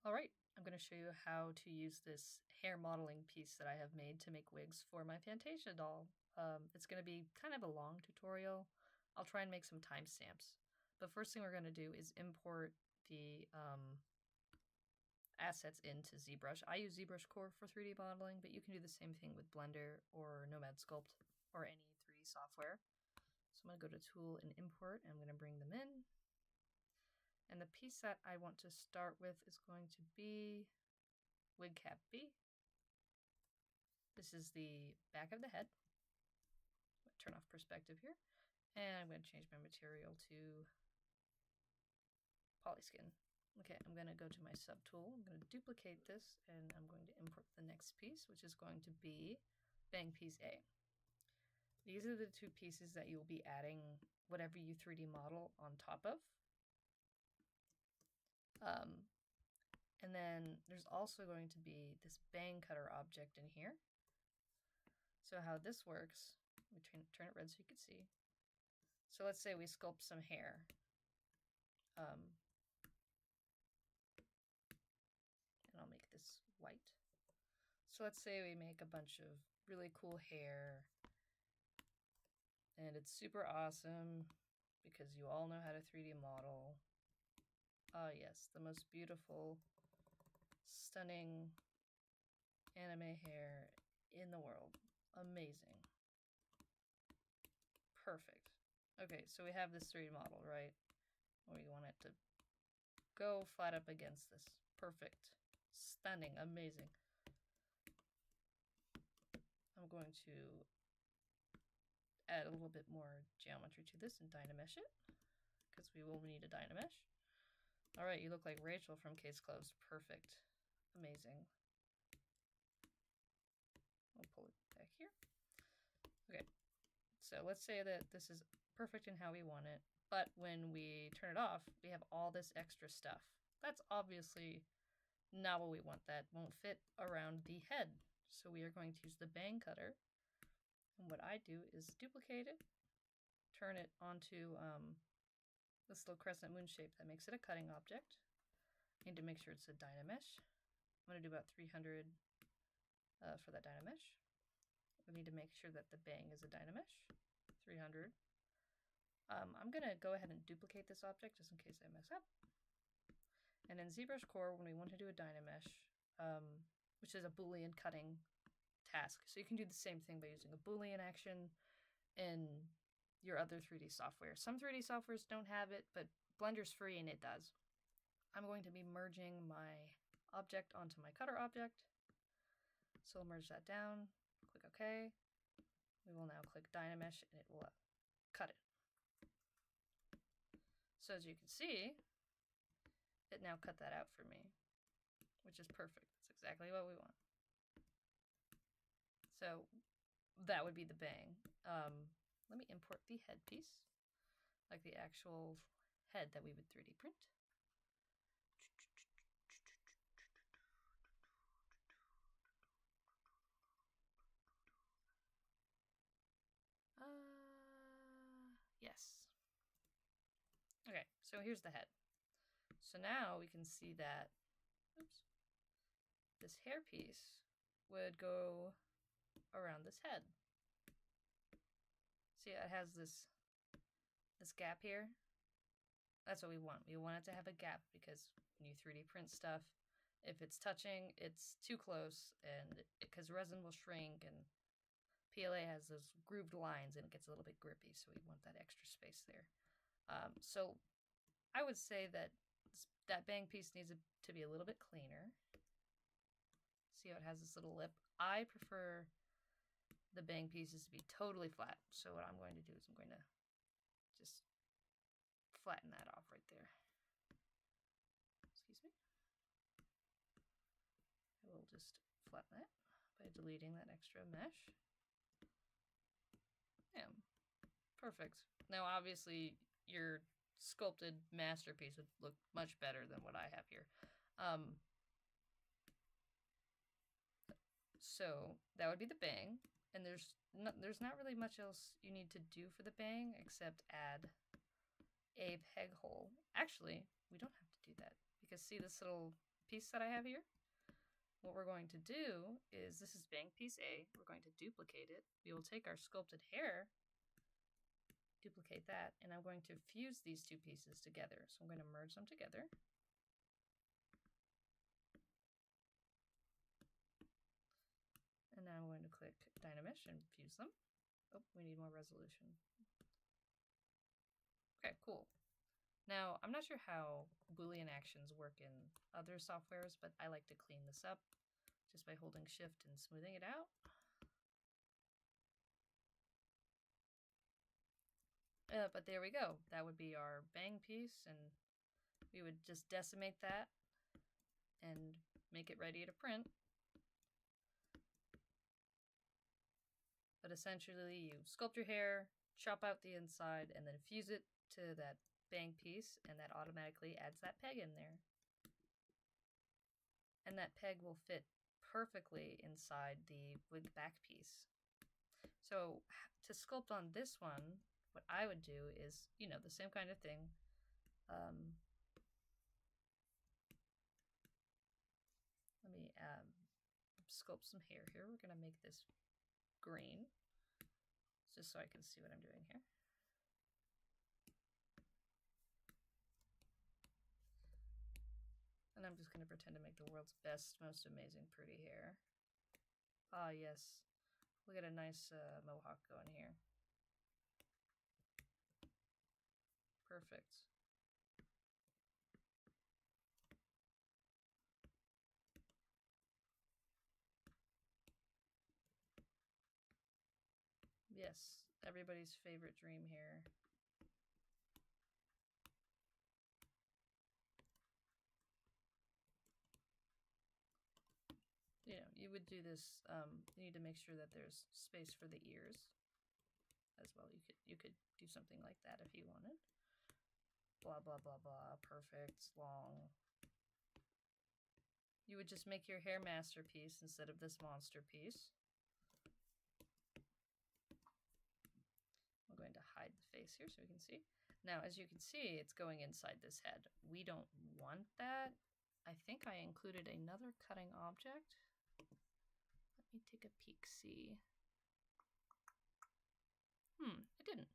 Alright, I'm going to show you how to use this hair modeling piece that I have made to make wigs for my Fantasia doll. It's going to be kind of a long tutorial. I'll try and make some timestamps. But first thing we're going to do is import the assets into ZBrush. I use ZBrush Core for 3D modeling, but you can do the same thing with Blender or Nomad Sculpt or any 3D software. So I'm going to go to Tool and Import, and I'm going to bring them in. And the piece that I want to start with is going to be Wig Cap B. This is the back of the head. Turn off perspective here. And I'm going to change my material to polyskin. Okay, I'm going to go to my subtool. I'm going to duplicate this, and I'm going to import the next piece, which is going to be Bang Piece A. These are the two pieces that you'll be adding whatever you 3D model on top of. And then there's also going to be this bang cutter object in here. So how this works, let me turn it red so you can see. So let's say we sculpt some hair. And I'll make this white. So let's say we make a bunch of really cool hair. And it's super awesome because you all know how to 3D model. Ah, yes, the most beautiful, stunning anime hair in the world. Amazing. Perfect. Okay, so we have this 3D model, right? We want it to go flat up against this. Perfect. Stunning. Amazing. I'm going to add a little bit more geometry to this and Dynamesh it, because we will need a Dynamesh. Alright, you look like Rachel from Case Closed. Perfect. Amazing. I'll pull it back here. Okay, so let's say that this is perfect in how we want it, but when we turn it off, we have all this extra stuff. That's obviously not what we want. That won't fit around the head. So we are going to use the bang cutter. And what I do is duplicate it, turn it onto this little crescent moon shape that makes it a cutting object. I need to make sure it's a Dynamesh. I'm going to do about 300 for that Dynamesh. We need to make sure that the bang is a Dynamesh. 300. I'm going to go ahead and duplicate this object just in case I mess up. And in ZBrush Core, when we want to do a Dynamesh, which is a Boolean cutting task, so you can do the same thing by using a Boolean action in your other 3D software. Some 3D softwares don't have it, but Blender's free and it does. I'm going to be merging my object onto my cutter object. So I'll merge that down, click OK. We will now click Dynamesh and it will cut it. So as you can see, it now cut that out for me, which is perfect. That's exactly what we want. So that would be the bang. Let me import the head piece, like the actual head that we would 3D print. Yes. Okay, so here's the head. So now we can see that, oops, this hair piece would go around this head. See, it has this gap here. That's what we want. We want it to have a gap because when you 3D print stuff, if it's touching, it's too close, and because resin will shrink and PLA has those grooved lines and it gets a little bit grippy, so we want that extra space there. So I would say that that bang piece needs to be a little bit cleaner. See how it has this little lip? I prefer the bang pieces to be totally flat. So what I'm going to do is I'm going to just flatten that off right there. Excuse me. I will just flatten that by deleting that extra mesh. Yeah, perfect. Now obviously your sculpted masterpiece would look much better than what I have here. So that would be the bang, and there's not really much else you need to do for the bang except add a peg hole. Actually, we don't have to do that because see this little piece that I have here. What we're going to do is, this is bank piece A, we're going to duplicate it. We will take our sculpted hair, duplicate that, and I'm going to fuse these two pieces together. So I'm going to merge them together. And now I'm going to click Dynamesh and fuse them. Oh, we need more resolution. Okay, cool. Now, I'm not sure how Boolean actions work in other softwares, but I like to clean this up just by holding Shift and smoothing it out. But there we go. That would be our bang piece, and we would just decimate that and make it ready to print. But essentially, you sculpt your hair, chop out the inside, and then fuse it to that bang piece, and that automatically adds that peg in there. And that peg will fit perfectly inside the wig back piece. So to sculpt on this one, what I would do is, you know, the same kind of thing. Let me sculpt some hair here. We're going to make this green, just so I can see what I'm doing here. And I'm just going to pretend to make the world's best, most amazing, pretty hair. Ah, yes. We'll get a nice mohawk going here. Perfect. Yes, everybody's favorite dream hair. You know, you would do this, you need to make sure that there's space for the ears as well. You could do something like that if you wanted. Blah, blah, blah, blah, perfect, long. You would just make your hair masterpiece instead of this monster piece. I'm going to hide the face here so we can see. Now, as you can see, it's going inside this head. We don't want that. I think I included another cutting object. Let me take a peek, see. I didn't.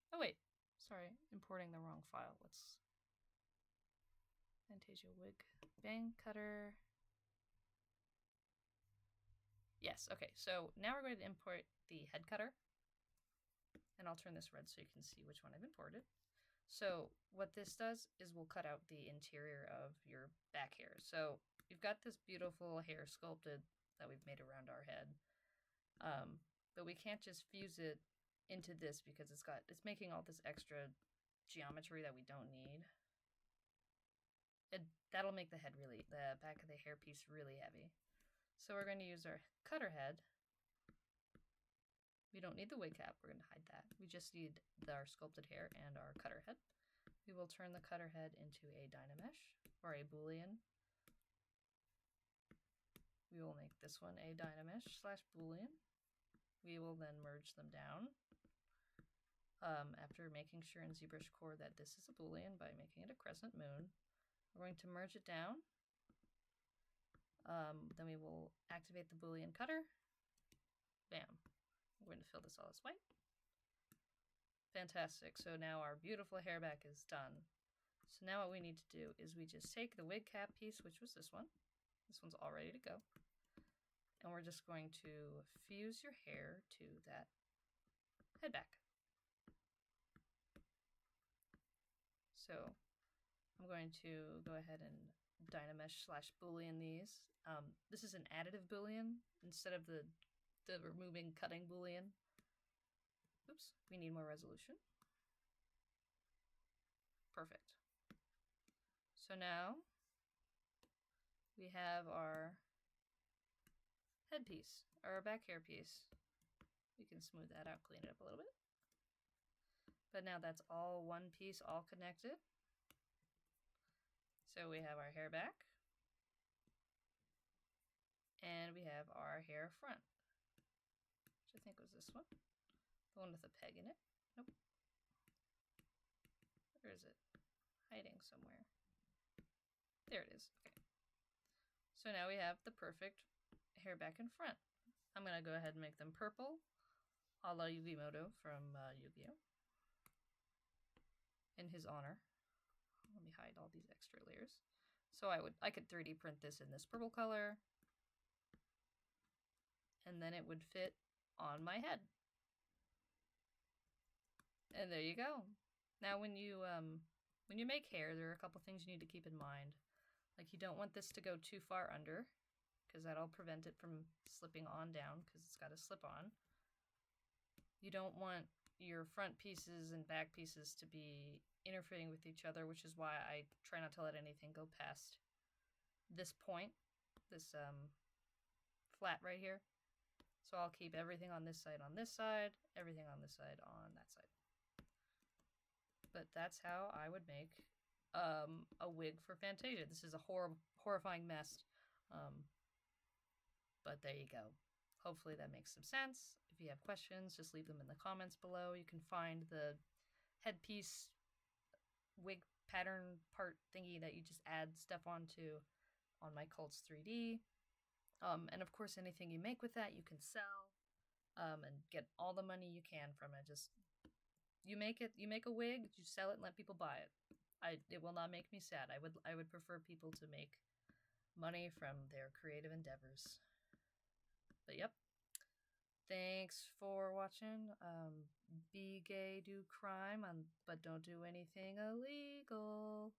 Oh wait, sorry, importing the wrong file. Let's Fantasia wig bang cutter. Yes, okay, so now we're going to import the head cutter. And I'll turn this red so you can see which one I've imported. So what this does is we'll cut out the interior of your back hair. So we've got this beautiful hair sculpted that we've made around our head. But we can't just fuse it into this because it's making all this extra geometry that we don't need. That'll make the back of the hair piece really heavy. So we're going to use our cutter head. We don't need the wig cap, we're going to hide that. We just need our sculpted hair and our cutter head. We will turn the cutter head into a Dynamesh, or a Boolean. We will make this one a Dynamesh / Boolean. We will then merge them down. After making sure in ZBrush Core that this is a Boolean by making it a crescent moon, we're going to merge it down. Then we will activate the Boolean cutter. Bam. We're going to fill this all as white. Fantastic. So now our beautiful hair back is done. So now what we need to do is we just take the wig cap piece, which was this one. This one's all ready to go. And we're just going to fuse your hair to that head back. So I'm going to go ahead and Dynamesh / Boolean these. This is an additive Boolean instead of the removing cutting Boolean. Oops, we need more resolution. Perfect. So now we have our headpiece, or our back hair piece. We can smooth that out, clean it up a little bit. But now that's all one piece, all connected. So we have our hair back. And we have our hair front, which I think was this one. The one with a peg in it. Nope. Where is it? Hiding somewhere. There it is. Okay. So now we have the perfect hair back and front. I'm going to go ahead and make them purple, a la Yugimoto from Yu-Gi-Oh! In his honor. Let me hide all these extra layers. So I could 3D print this in this purple color, and then it would fit on my head. And there you go. Now when you make hair, there are a couple things you need to keep in mind. Like, you don't want this to go too far under, because that'll prevent it from slipping on down, because it's got to slip on. You don't want your front pieces and back pieces to be interfering with each other, which is why I try not to let anything go past this point, this flat right here. So I'll keep everything on this side, everything on this side on that side. But that's how I would make a wig for Fantasia. This is a horrifying mess, but there you go. Hopefully that makes some sense. If you have questions, just leave them in the comments below. You can find the headpiece wig pattern part thingy that you just add stuff onto on my Cults 3D. And of course, anything you make with that, you can sell and get all the money you can from it. Just you make a wig, you sell it and let people buy it. It will not make me sad. I would prefer people to make money from their creative endeavors. But yep. Thanks for watching. Be gay, do crime, but don't do anything illegal.